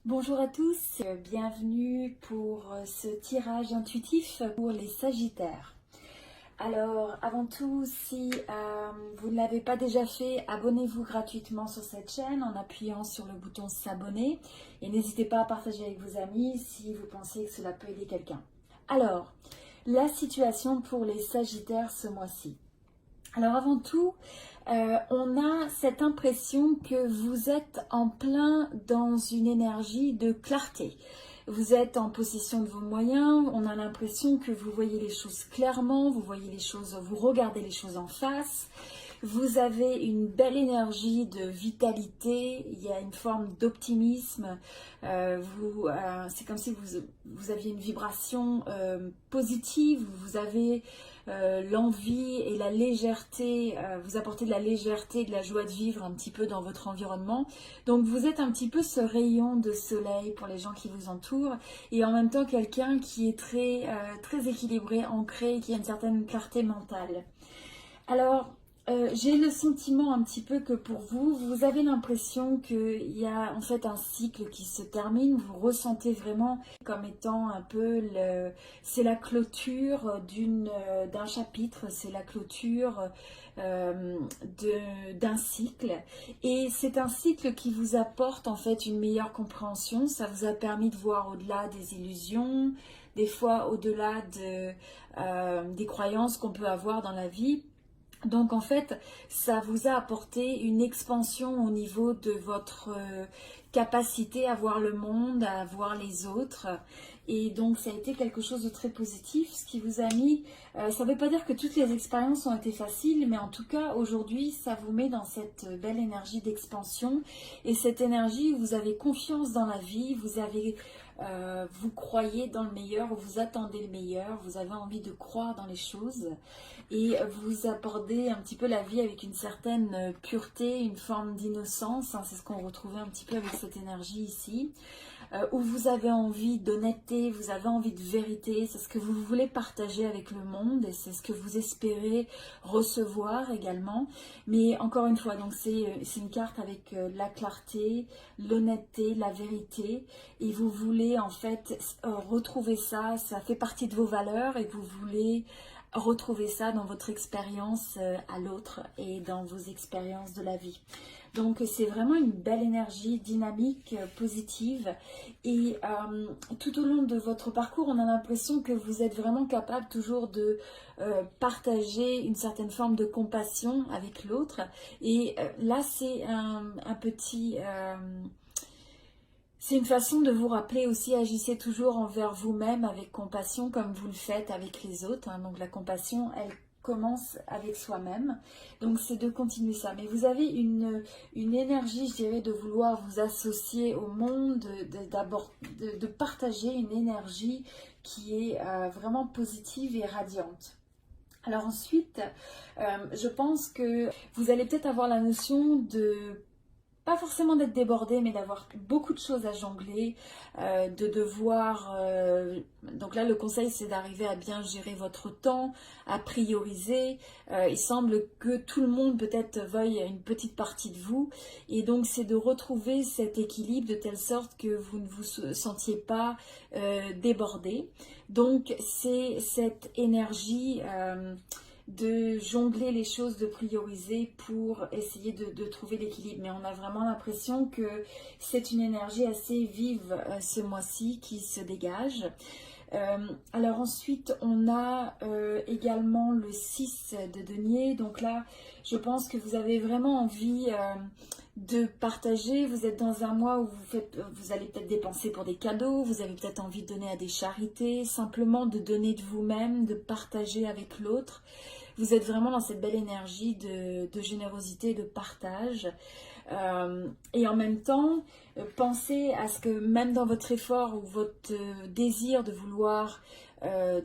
Bonjour à tous, bienvenue pour ce tirage intuitif pour les Sagittaires. Alors, avant tout, si vous ne l'avez pas déjà fait, abonnez-vous gratuitement sur cette chaîne en appuyant sur le bouton s'abonner et n'hésitez pas à partager avec vos amis si vous pensez que cela peut aider quelqu'un. Alors, la situation pour les Sagittaires ce mois-ci. Alors avant tout, on a cette impression que vous êtes en plein dans une énergie de clarté. Vous êtes en possession de vos moyens, on a l'impression que vous voyez les choses clairement, vous voyez les choses, vous regardez les choses en face. Vous avez une belle énergie de vitalité, il y a une forme d'optimisme, c'est comme si vous aviez une vibration positive, vous avez l'envie et la légèreté, vous apportez de la légèreté, de la joie de vivre un petit peu dans votre environnement. Donc vous êtes un petit peu ce rayon de soleil pour les gens qui vous entourent et en même temps quelqu'un qui est très équilibré, ancré, qui a une certaine clarté mentale. Alors, j'ai le sentiment un petit peu que pour vous, vous avez l'impression qu'il y a en fait un cycle qui se termine. Vous ressentez vraiment comme étant un peu c'est la clôture d'un chapitre, c'est la clôture d'un cycle. Et c'est un cycle qui vous apporte en fait une meilleure compréhension. Ça vous a permis de voir au-delà des illusions, des fois au-delà des croyances qu'on peut avoir dans la vie. Donc en fait, ça vous a apporté une expansion au niveau de votre capacité à voir le monde, à voir les autres. Et donc ça a été quelque chose de très positif, ce qui vous a mis... ça ne veut pas dire que toutes les expériences ont été faciles, mais en tout cas aujourd'hui, ça vous met dans cette belle énergie d'expansion. Et cette énergie, vous avez confiance dans la vie, vous croyez dans le meilleur, vous attendez le meilleur, vous avez envie de croire dans les choses et vous abordez un petit peu la vie avec une certaine pureté, une forme d'innocence, hein, c'est ce qu'on retrouvait un petit peu avec cette énergie ici, où vous avez envie d'honnêteté, vous avez envie de vérité, c'est ce que vous voulez partager avec le monde et c'est ce que vous espérez recevoir également. Mais encore une fois, donc c'est une carte avec la clarté, l'honnêteté, la vérité et vous voulez en fait retrouver ça, ça fait partie de vos valeurs et vous voulez retrouver ça dans votre expérience à l'autre et dans vos expériences de la vie. Donc c'est vraiment une belle énergie dynamique, positive et tout au long de votre parcours on a l'impression que vous êtes vraiment capable toujours de partager une certaine forme de compassion avec l'autre et là c'est un petit... c'est une façon de vous rappeler aussi, agissez toujours envers vous-même avec compassion comme vous le faites avec les autres. Hein. Donc la compassion, elle commence avec soi-même. Donc c'est de continuer ça. Mais vous avez une énergie, je dirais, de vouloir vous associer au monde, de partager une énergie qui est vraiment positive et radiante. Alors ensuite, je pense que vous allez peut-être avoir la notion de pas forcément d'être débordé, mais d'avoir beaucoup de choses à jongler, de devoir... donc là, le conseil, c'est d'arriver à bien gérer votre temps, à prioriser. Il semble que tout le monde peut-être veuille une petite partie de vous. Et donc, c'est de retrouver cet équilibre de telle sorte que vous ne vous sentiez pas débordé. Donc, c'est cette énergie... de jongler les choses, de prioriser pour essayer de trouver l'équilibre. Mais on a vraiment l'impression que c'est une énergie assez vive ce mois-ci qui se dégage. Alors ensuite, on a également le 6 de denier. Donc là, je pense que vous avez vraiment envie de partager. Vous êtes dans un mois où vous allez peut-être dépenser pour des cadeaux. Vous avez peut-être envie de donner à des charités. Simplement de donner de vous-même, de partager avec l'autre. Vous êtes vraiment dans cette belle énergie de générosité, de partage. Et en même temps, pensez à ce que même dans votre effort ou votre désir de vouloir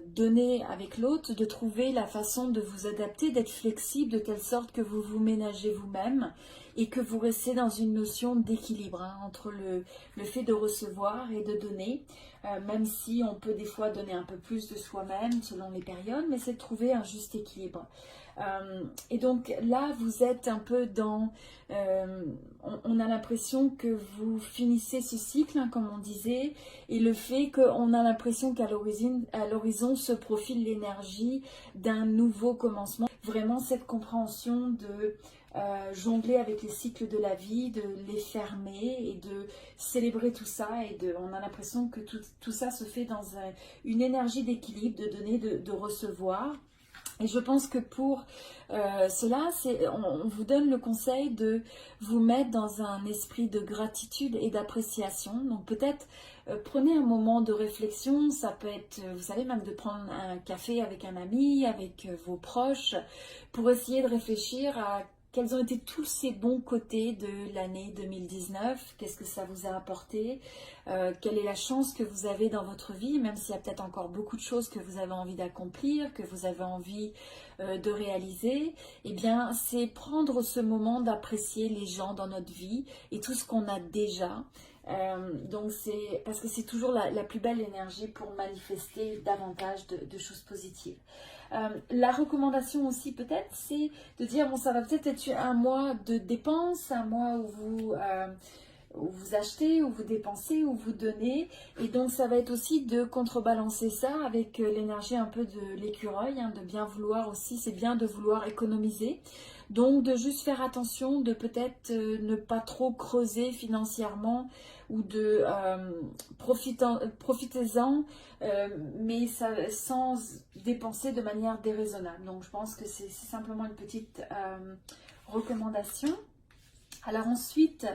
donner avec l'autre, de trouver la façon de vous adapter, d'être flexible de telle sorte que vous vous ménagez vous-même, et que vous restez dans une notion d'équilibre hein, entre le fait de recevoir et de donner, même si on peut des fois donner un peu plus de soi-même selon les périodes, mais c'est de trouver un juste équilibre. Et donc là, vous êtes un peu dans... on a l'impression que vous finissez ce cycle, hein, comme on disait, et le fait qu'on a l'impression qu'à l'horizon se profile l'énergie d'un nouveau commencement. Vraiment cette compréhension de jongler avec les cycles de la vie, de les fermer et de célébrer tout ça. On a l'impression que tout ça se fait dans une énergie d'équilibre, de donner, de recevoir. Et je pense que pour cela, on vous donne le conseil de vous mettre dans un esprit de gratitude et d'appréciation. Donc peut-être prenez un moment de réflexion, ça peut être, vous savez, même de prendre un café avec un ami, avec vos proches, pour essayer de réfléchir à quels ont été tous ces bons côtés de l'année 2019, qu'est-ce que ça vous a apporté, quelle est la chance que vous avez dans votre vie, même s'il y a peut-être encore beaucoup de choses que vous avez envie d'accomplir, que vous avez envie de réaliser, eh bien c'est prendre ce moment d'apprécier les gens dans notre vie et tout ce qu'on a déjà. Donc c'est parce que c'est toujours la plus belle énergie pour manifester davantage de choses positives. La recommandation aussi peut-être c'est de dire bon ça va peut-être être un mois de dépenses, un mois où vous achetez, où vous dépensez, où vous donnez, et donc ça va être aussi de contrebalancer ça avec l'énergie un peu de l'écureuil, hein, de bien vouloir aussi, c'est bien de vouloir économiser, donc de juste faire attention, de peut-être ne pas trop creuser financièrement ou de profitez-en, mais sans dépenser de manière déraisonnable. Donc je pense que c'est simplement une petite recommandation. Alors ensuite,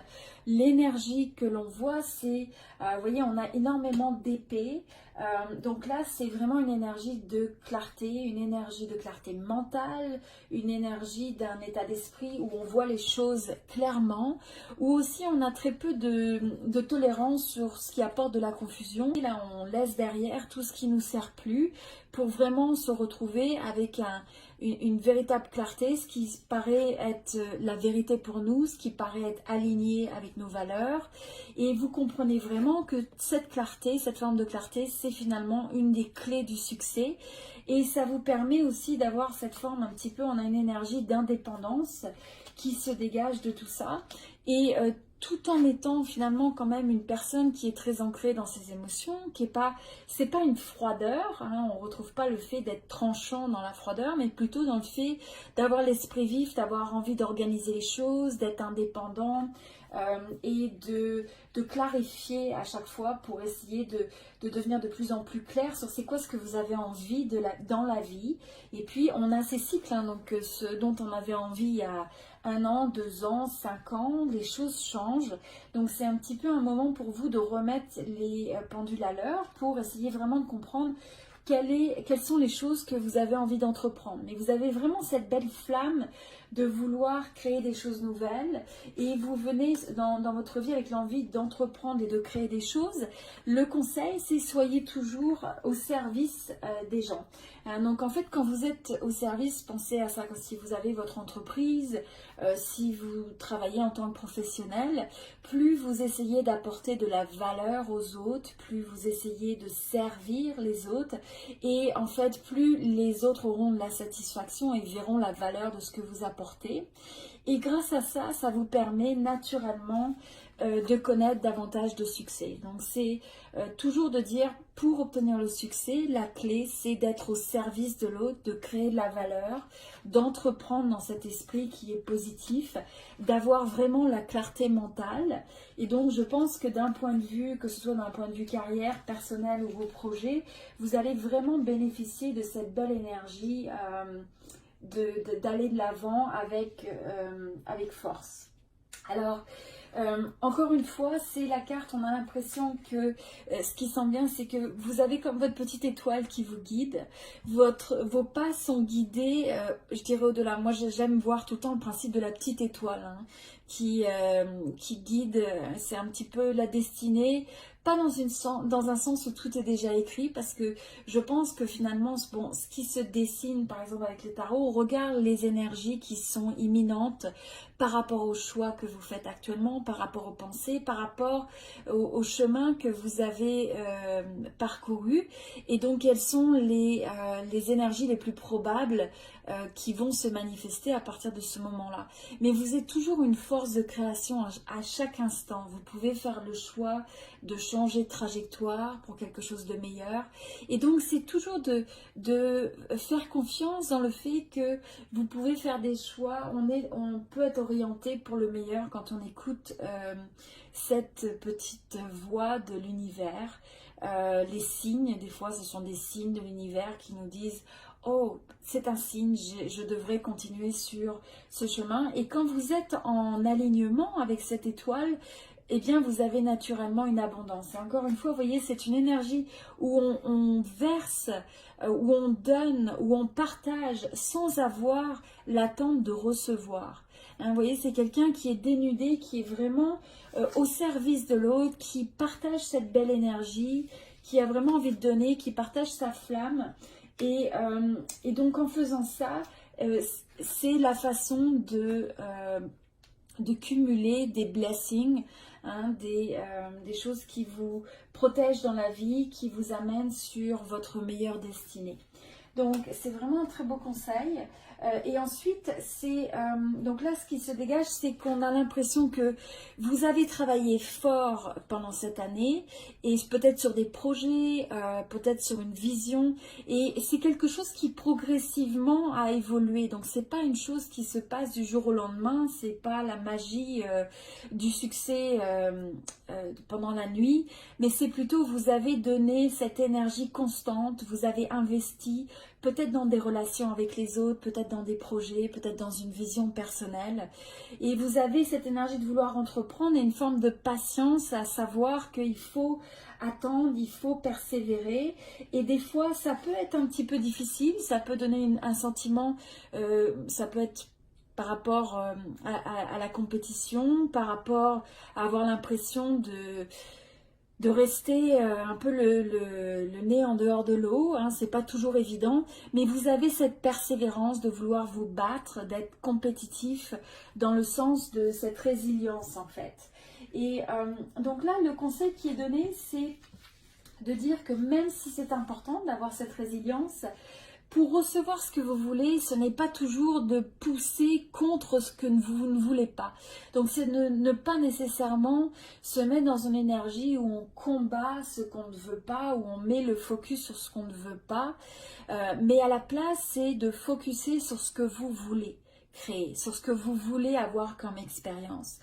l'énergie que l'on voit, c'est, vous voyez, on a énormément d'épées. Donc là, c'est vraiment une énergie de clarté mentale, une énergie d'un état d'esprit où on voit les choses clairement, où aussi on a très peu de tolérance sur ce qui apporte de la confusion. Et là, on laisse derrière tout ce qui ne nous sert plus pour vraiment se retrouver avec une véritable clarté, ce qui paraît être la vérité pour nous, ce qui paraît être aligné avec nos valeurs. Et vous comprenez vraiment que cette clarté, cette forme de clarté, c'est finalement une des clés du succès. Et ça vous permet aussi d'avoir cette forme un petit peu, on a une énergie d'indépendance qui se dégage de tout ça. Et tout en étant finalement quand même une personne qui est très ancrée dans ses émotions, c'est pas une froideur, hein, on ne retrouve pas le fait d'être tranchant dans la froideur, mais plutôt dans le fait d'avoir l'esprit vif, d'avoir envie d'organiser les choses, d'être indépendant et de clarifier à chaque fois pour essayer de devenir de plus en plus clair sur c'est quoi ce que vous avez envie dans la vie. Et puis on a ces cycles, hein, donc ce dont on avait envie il y a 1 an, 2 ans, 5 ans, les choses changent. Donc c'est un petit peu un moment pour vous de remettre les pendules à l'heure pour essayer vraiment de comprendre quelles sont les choses que vous avez envie d'entreprendre. Mais vous avez vraiment cette belle flamme de vouloir créer des choses nouvelles et vous venez dans votre vie avec l'envie d'entreprendre et de créer des choses. Le conseil, c'est soyez toujours au service des gens. Donc en fait, quand vous êtes au service, pensez à ça. Si vous avez votre entreprise, si vous travaillez en tant que professionnel, plus vous essayez d'apporter de la valeur aux autres, plus vous essayez de servir les autres, et en fait, plus les autres auront de la satisfaction et verront la valeur de ce que vous apportez. Et grâce à ça, ça vous permet naturellement de connaître davantage de succès. Donc c'est toujours de dire, pour obtenir le succès, la clé c'est d'être au service de l'autre, de créer de la valeur, d'entreprendre dans cet esprit qui est positif, d'avoir vraiment la clarté mentale. Et donc je pense que d'un point de vue, que ce soit d'un point de vue carrière, personnel ou vos projets, vous allez vraiment bénéficier de cette belle énergie d'aller de l'avant avec force. Alors, encore une fois, c'est la carte, on a l'impression que ce qui sent bien, c'est que vous avez comme votre petite étoile qui vous guide, vos pas sont guidés, je dirais au-delà. Moi, j'aime voir tout le temps le principe de la petite étoile, hein. qui guide, c'est un petit peu la destinée, pas dans un sens où tout est déjà écrit, parce que je pense que finalement, bon, ce qui se dessine, par exemple avec les tarots, on regarde les énergies qui sont imminentes par rapport aux choix que vous faites actuellement, par rapport aux pensées, par rapport au chemin que vous avez parcouru, et donc quelles sont les énergies les plus probables qui vont se manifester à partir de ce moment-là. Mais vous êtes toujours une force de création à chaque instant. Vous pouvez faire le choix de changer de trajectoire pour quelque chose de meilleur. Et donc, c'est toujours de faire confiance dans le fait que vous pouvez faire des choix. On peut être orienté pour le meilleur quand on écoute cette petite voix de l'univers. Les signes, des fois, ce sont des signes de l'univers qui nous disent « Oh, c'est un signe, je devrais continuer sur ce chemin. » Et quand vous êtes en alignement avec cette étoile, eh bien, vous avez naturellement une abondance. Et encore une fois, vous voyez, c'est une énergie où on verse, où on donne, où on partage sans avoir l'attente de recevoir. Hein, vous voyez, c'est quelqu'un qui est dénudé, qui est vraiment au service de l'autre, qui partage cette belle énergie, qui a vraiment envie de donner, qui partage sa flamme. Et donc, en faisant ça, c'est la façon de cumuler des blessings, hein, des choses qui vous protègent dans la vie, qui vous amènent sur votre meilleure destinée. Donc, c'est vraiment un très beau conseil. Et ensuite, donc là, ce qui se dégage, c'est qu'on a l'impression que vous avez travaillé fort pendant cette année, et peut-être sur des projets, peut-être sur une vision, et c'est quelque chose qui progressivement a évolué. Donc, c'est pas une chose qui se passe du jour au lendemain, c'est pas la magie du succès pendant la nuit, mais c'est plutôt vous avez donné cette énergie constante, vous avez investi peut-être dans des relations avec les autres, peut-être dans des projets, peut-être dans une vision personnelle. Et vous avez cette énergie de vouloir entreprendre et une forme de patience à savoir qu'il faut attendre, il faut persévérer. Et des fois, ça peut être un petit peu difficile, ça peut donner un sentiment, ça peut être par rapport à la compétition, par rapport à avoir l'impression de rester un peu le nez en dehors de l'eau, hein, c'est pas toujours évident, mais vous avez cette persévérance de vouloir vous battre, d'être compétitif dans le sens de cette résilience en fait. Et donc là, le conseil qui est donné, c'est de dire que même si c'est important d'avoir cette résilience, pour recevoir ce que vous voulez, ce n'est pas toujours de pousser contre ce que vous ne voulez pas. Donc c'est ne pas nécessairement se mettre dans une énergie où on combat ce qu'on ne veut pas, où on met le focus sur ce qu'on ne veut pas. Mais à la place, c'est de focuser sur ce que vous voulez créer, sur ce que vous voulez avoir comme expérience.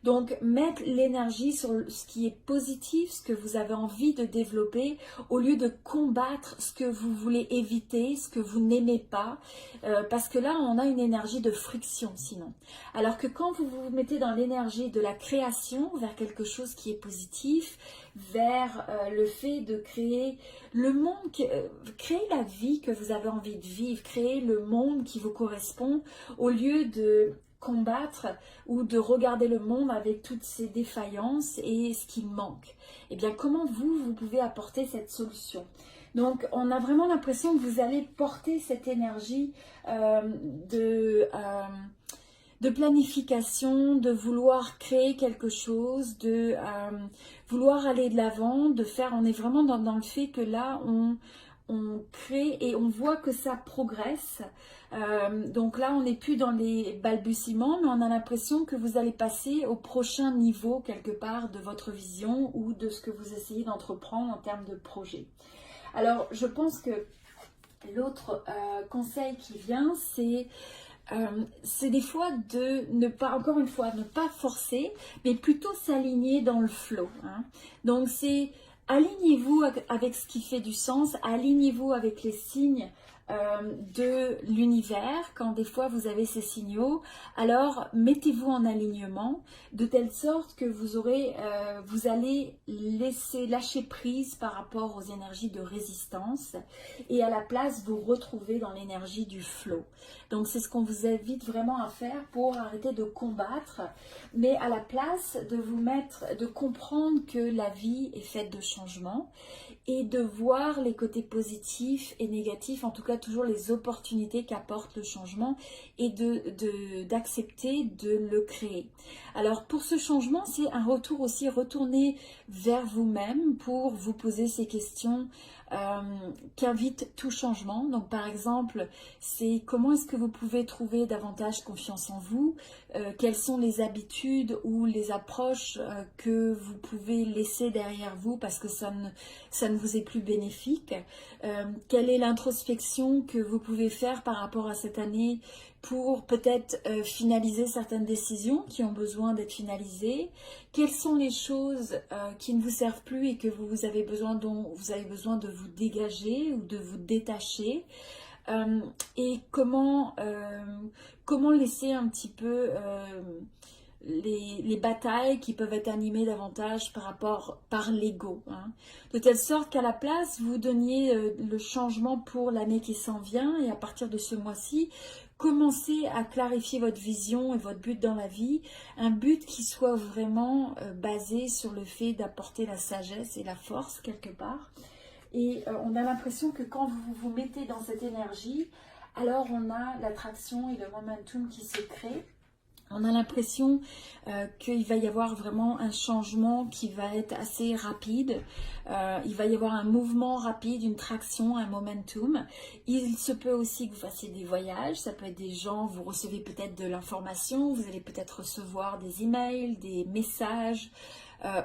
Donc, mettre l'énergie sur ce qui est positif, ce que vous avez envie de développer, au lieu de combattre ce que vous voulez éviter, ce que vous n'aimez pas, parce que là, on a une énergie de friction sinon. Alors que quand vous vous mettez dans l'énergie de la création, vers quelque chose qui est positif, vers le fait de créer le monde, créer la vie que vous avez envie de vivre, créer le monde qui vous correspond, au lieu de combattre ou de regarder le monde avec toutes ses défaillances et ce qui manque. Eh bien, comment vous pouvez apporter cette solution? Donc, on a vraiment l'impression que vous allez porter cette énergie de planification, de vouloir créer quelque chose, de vouloir aller de l'avant, de faire, on est vraiment dans le fait que là, on crée et on voit que ça progresse. Donc là, on n'est plus dans les balbutiements, mais on a l'impression que vous allez passer au prochain niveau quelque part de votre vision ou de ce que vous essayez d'entreprendre en termes de projet. Alors, je pense que l'autre conseil qui vient, c'est des fois de ne pas, encore une fois, ne pas forcer, mais plutôt s'aligner dans le flow. Hein. Donc, c'est alignez-vous avec ce qui fait du sens, alignez-vous avec les signes de l'univers, quand des fois vous avez ces signaux, alors mettez-vous en alignement de telle sorte que vous allez lâcher prise par rapport aux énergies de résistance et à la place vous retrouver dans l'énergie du flow. Donc c'est ce qu'on vous invite vraiment à faire pour arrêter de combattre, mais à la place de comprendre que la vie est faite de changements et de voir les côtés positifs et négatifs, en tout cas toujours les opportunités qu'apporte le changement et d'accepter de le créer. Alors pour ce changement, c'est un retour aussi, retourner vers vous-même pour vous poser ces questions qu'invite tout changement. Donc par exemple, c'est comment est-ce que vous pouvez trouver davantage confiance en vous, quelles sont les habitudes ou les approches que vous pouvez laisser derrière vous parce que ça ne vous est plus bénéfique, quelle est l'introspection que vous pouvez faire par rapport à cette année pour peut-être finaliser certaines décisions qui ont besoin d'être finalisées, quelles sont les choses qui ne vous servent plus et que dont vous avez besoin de vous dégager ou de vous détacher, et comment laisser un petit peu les batailles qui peuvent être animées davantage par l'ego, hein. De telle sorte qu'à la place, vous donniez le changement pour l'année qui s'en vient et à partir de ce mois-ci, commencez à clarifier votre vision et votre but dans la vie, un but qui soit vraiment basé sur le fait d'apporter la sagesse et la force quelque part. Et on a l'impression que quand vous vous mettez dans cette énergie, alors on a l'attraction et le momentum qui se créent. On a l'impression qu'il va y avoir vraiment un changement qui va être assez rapide. Il va y avoir un mouvement rapide, une traction, un momentum. Il se peut aussi que vous fassiez des voyages. Ça peut être des gens, vous recevez peut-être de l'information. Vous allez peut-être recevoir des emails, des messages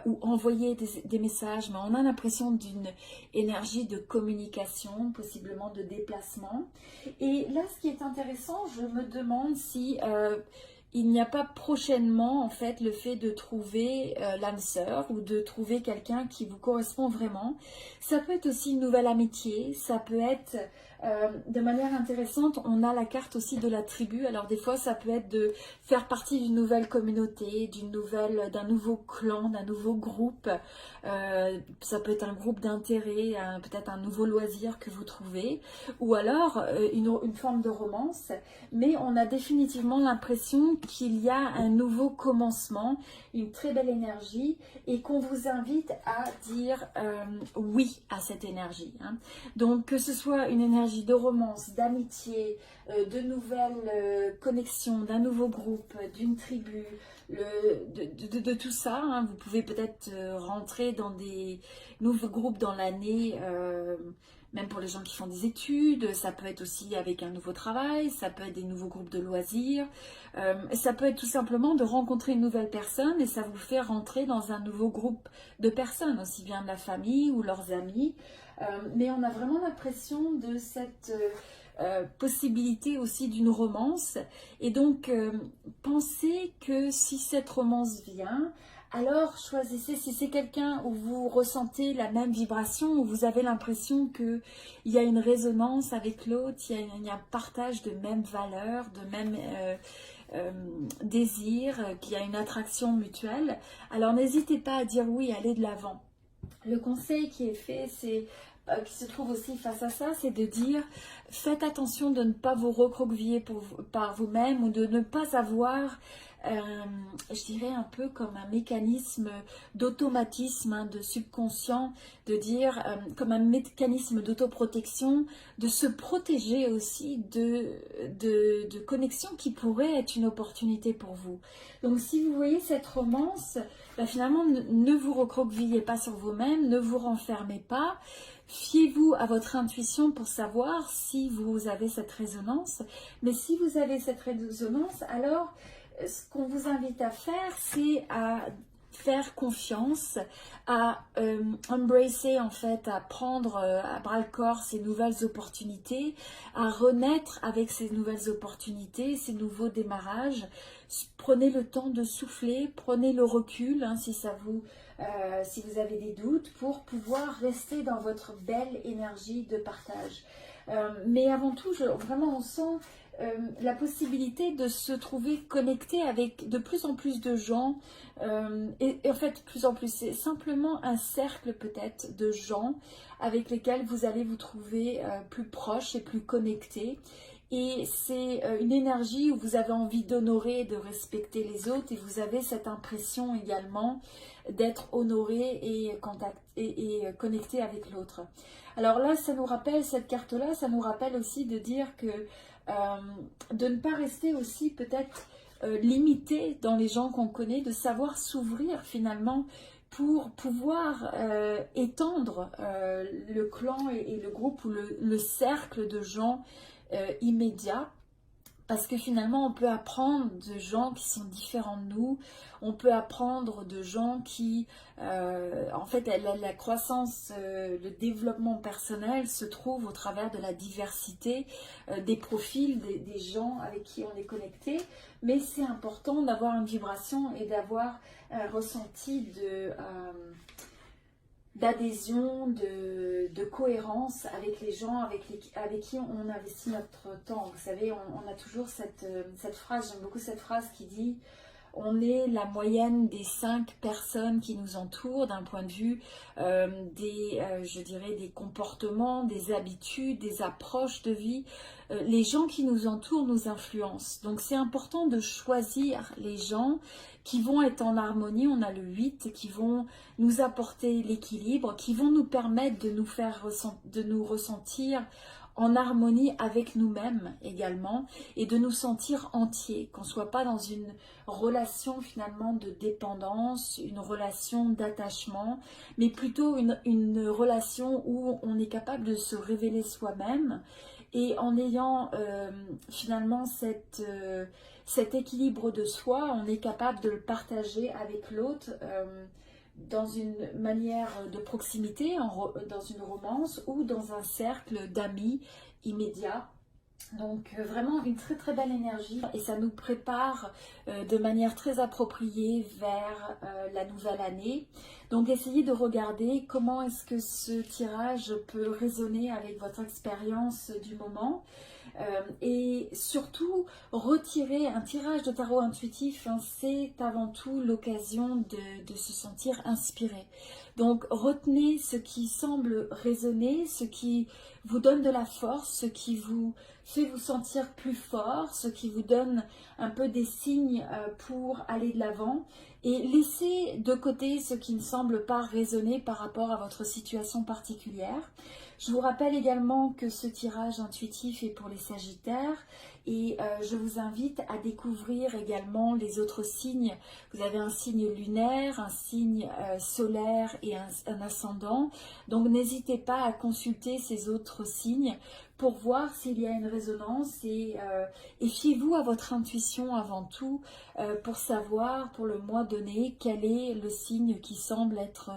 ou envoyer des messages. Mais on a l'impression d'une énergie de communication, possiblement de déplacement. Et là, ce qui est intéressant, je me demande si... il n'y a pas prochainement en fait le fait de trouver l'âme sœur ou de trouver quelqu'un qui vous correspond vraiment. Ça peut être aussi une nouvelle amitié, ça peut être de manière intéressante, on a la carte aussi de la tribu. Alors des fois ça peut être de faire partie d'une nouvelle communauté, d'un nouveau clan, d'un nouveau groupe. Ça peut être un groupe d'intérêt, peut-être un nouveau loisir que vous trouvez, ou alors une forme de romance, mais on a définitivement l'impression qu'il y a un nouveau commencement, une très belle énergie et qu'on vous invite à dire oui à cette énergie, hein. Donc que ce soit une énergie de romance, d'amitié, de nouvelles connexions, d'un nouveau groupe, d'une tribu, de tout ça, hein. Vous pouvez peut-être rentrer dans des nouveaux groupes dans l'année, même pour les gens qui font des études. Ça peut être aussi avec un nouveau travail, ça peut être des nouveaux groupes de loisirs, ça peut être tout simplement de rencontrer une nouvelle personne et ça vous fait rentrer dans un nouveau groupe de personnes, aussi bien de la famille ou leurs amis. Mais on a vraiment l'impression de cette possibilité aussi d'une romance. Et donc, pensez que si cette romance vient, alors choisissez, si c'est quelqu'un où vous ressentez la même vibration, où vous avez l'impression qu'il y a une résonance avec l'autre, il y a un partage de mêmes valeurs, de mêmes désirs, qu'il y a une attraction mutuelle, alors n'hésitez pas à dire oui, allez de l'avant. Le conseil qui est fait, qui se trouve aussi face à ça, c'est de dire faites attention de ne pas vous recroqueviller par vous-même ou de ne pas avoir, je dirais un peu comme un mécanisme d'automatisme, hein, de subconscient, de dire comme un mécanisme d'autoprotection, de se protéger aussi de connexions qui pourraient être une opportunité pour vous. Donc si vous voyez cette romance, finalement ne vous recroquevillez pas sur vous-même, ne vous renfermez pas. Fiez-vous à votre intuition pour savoir si vous avez cette résonance. Mais si vous avez cette résonance, alors ce qu'on vous invite à faire, c'est à faire confiance, à embrasser en fait, à prendre à bras le corps ces nouvelles opportunités, à renaître avec ces nouvelles opportunités, ces nouveaux démarrages. Prenez le temps de souffler, prenez le recul, hein, si vous avez des doutes, pour pouvoir rester dans votre belle énergie de partage. Mais avant tout, vraiment on sent la possibilité de se trouver connecté avec de plus en plus de gens, et en fait plus en plus, c'est simplement un cercle peut-être de gens avec lesquels vous allez vous trouver plus proche et plus connecté. Et c'est une énergie où vous avez envie d'honorer, de respecter les autres, et vous avez cette impression également d'être honoré et connecté avec l'autre. Alors là, ça nous rappelle, cette carte-là, ça nous rappelle aussi de dire que de ne pas rester aussi peut-être limité dans les gens qu'on connaît, de savoir s'ouvrir finalement pour pouvoir étendre le clan et le groupe ou le cercle de gens immédiats. Parce que finalement, on peut apprendre de gens qui sont différents de nous. On peut apprendre de gens qui, en fait, la croissance, le développement personnel se trouve au travers de la diversité des profils, des gens avec qui on est connecté. Mais c'est important d'avoir une vibration et d'avoir un ressenti d'adhésion, de cohérence avec les gens avec qui on investit notre temps. Vous savez, on a toujours cette phrase, j'aime beaucoup cette phrase qui dit on est la moyenne des 5 personnes qui nous entourent d'un point de vue je dirais, des comportements, des habitudes, des approches de vie. Les gens qui nous entourent nous influencent. Donc c'est important de choisir les gens qui vont être en harmonie. On a le 8, qui vont nous apporter l'équilibre, qui vont nous permettre de nous ressentir en harmonie avec nous-mêmes également, et de nous sentir entiers, qu'on ne soit pas dans une relation finalement de dépendance, une relation d'attachement, mais plutôt une relation où on est capable de se révéler soi-même, et en ayant finalement cet équilibre de soi, on est capable de le partager avec l'autre dans une manière de proximité, dans une romance ou dans un cercle d'amis immédiats. Donc vraiment une très très belle énergie, et ça nous prépare de manière très appropriée vers la nouvelle année. Donc essayez de regarder comment est-ce que ce tirage peut résonner avec votre expérience du moment. Et surtout, retirer un tirage de tarot intuitif, hein, c'est avant tout l'occasion de se sentir inspiré. Donc retenez ce qui semble résonner, ce qui vous donne de la force, ce qui vous fait vous sentir plus fort, ce qui vous donne un peu des signes pour aller de l'avant, et laissez de côté ce qui ne semble pas résonner par rapport à votre situation particulière. Je vous rappelle également que ce tirage intuitif est pour les Sagittaires, et je vous invite à découvrir également les autres signes. Vous avez un signe lunaire, un signe solaire et un ascendant. Donc n'hésitez pas à consulter ces autres signes pour voir s'il y a une résonance, et fiez-vous à votre intuition avant tout pour savoir pour le mois donné quel est le signe qui semble être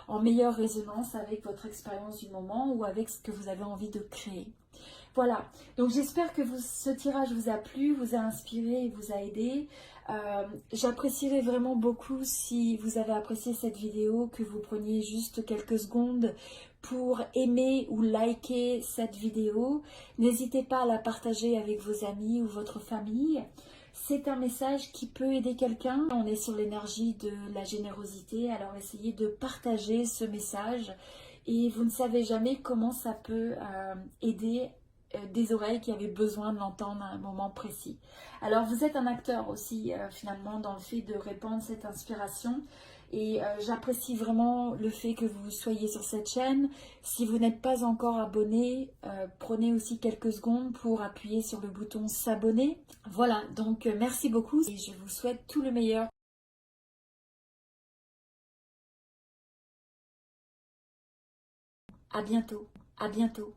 en meilleure résonance avec votre expérience du moment ou avec ce que vous avez envie de créer. Voilà, donc j'espère que ce tirage vous a plu, vous a inspiré et vous a aidé. J'apprécierais vraiment beaucoup si vous avez apprécié cette vidéo, que vous preniez juste quelques secondes pour aimer ou liker cette vidéo. N'hésitez pas à la partager avec vos amis ou votre famille. C'est un message qui peut aider quelqu'un. On est sur l'énergie de la générosité, alors essayez de partager ce message, et vous ne savez jamais comment ça peut aider des oreilles qui avaient besoin de l'entendre à un moment précis. Alors vous êtes un acteur aussi finalement dans le fait de répandre cette inspiration, et j'apprécie vraiment le fait que vous soyez sur cette chaîne. Si vous n'êtes pas encore abonné, prenez aussi quelques secondes pour appuyer sur le bouton s'abonner. Voilà, donc merci beaucoup et je vous souhaite tout le meilleur. À bientôt, à bientôt.